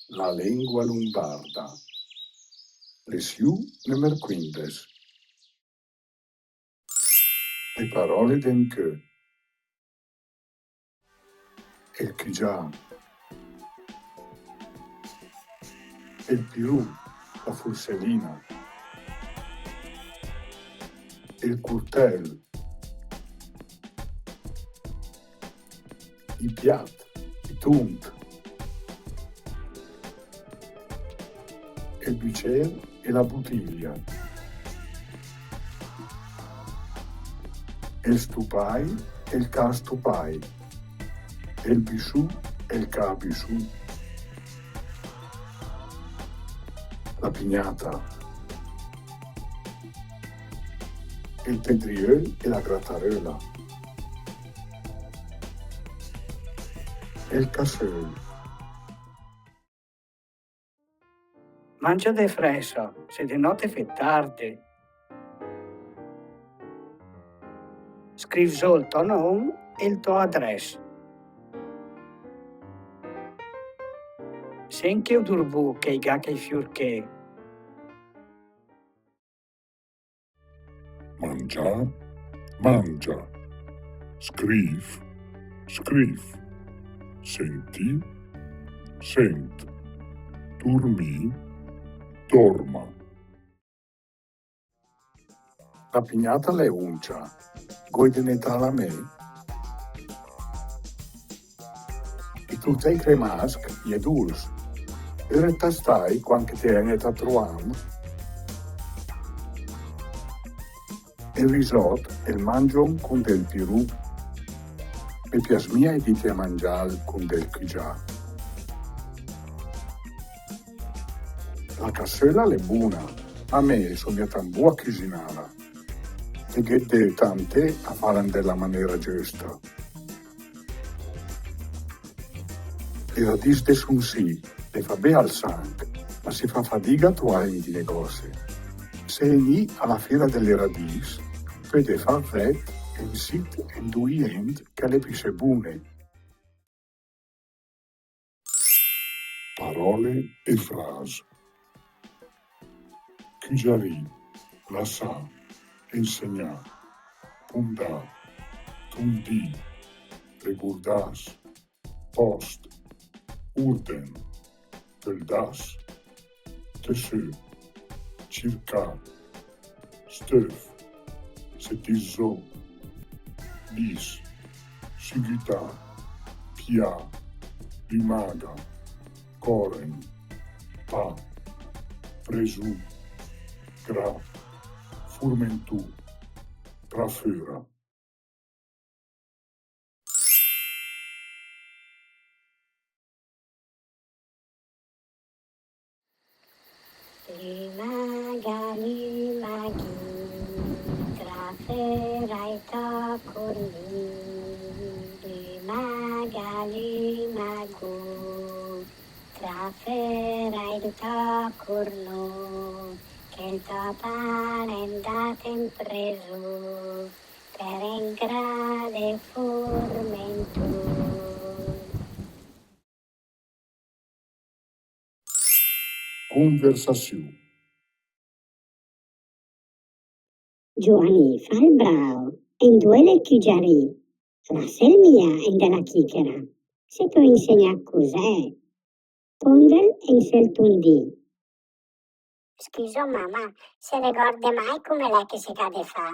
La lingua lombarda. Lesiu nummer 15. Le parole d'encheu. El chigià. El pirù, la fursellina. El curtel. I piat, i tunt. El bicer e la bottiglia. El stupai e il ca stupai. El bisù e il ca bisù. La pignata. El pedrieux e la grattarola. El casseu. Mangia de fressa, se de notte fe tardi. Scriv il tuo nome e il tuo adres. Senche o durbu che i ga che i fiurché. Mangià, mangia. Scriv, scriv. Senti, sent. Dormì, dorma. La pignata le uncia. Goidene tra la me. I tutei cremasc e dulce. Ere tastai quanche te enet a truam. Il risotto e il mangion con del pirù. E piasmia e dite a mangiare con del chigià. La cassola è buona, a me sono tan buona cucinara. E che tante a fare della maniera giusta. Le radici de sun sì, le fa bene al sangue, ma si fa fatica a trovare in negozi. Se è lì alla fiera delle radici, potete far vet e in sit e induient che le pisse buone. Parole e frasi. Chigiarì, lassà, ensenyar, pundar, tondir, recordàs, post, urden, peldaç, tessù, cercar, stöf, setizó, bis, siguità, pià, rimaga, coren, pa, presù, gra, furmentù, trafura. Limaga, limaghi, traferai tacurli. Limaga, limagu, traferai tacurlo. Che il tuo pane è andato in preso per ingrade furmentù. Conversazione. Giovanni fa il bravo e in due le chigiarì. La selmia è della chichera. Se tu insegna cos'è, tondel e inseltundì. Scusa mamma, se ricorda mai come lei che si cade fa?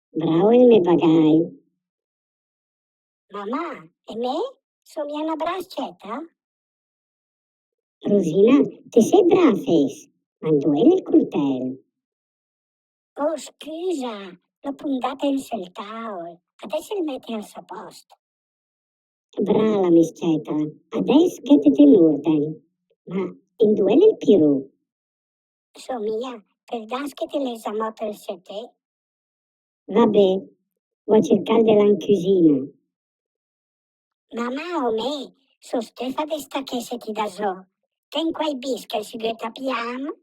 Bravo il mio bagai. Mamma, e me? Sono una brascetta? Rosina, te sei brafes, ma dove è il coltello? Oh, scusa, l'ho puntata in seltao. Adesso il metti al suo posto. Brava, misceta. Adesso che te l'ordine. Ma in due il pirù? Somia, per das che te le zamotto il sete. Vabbè, vuoi cercare della in cucina. Mamma o me, so stefa de sta che se ti da so. Ten quai bis che si tapiam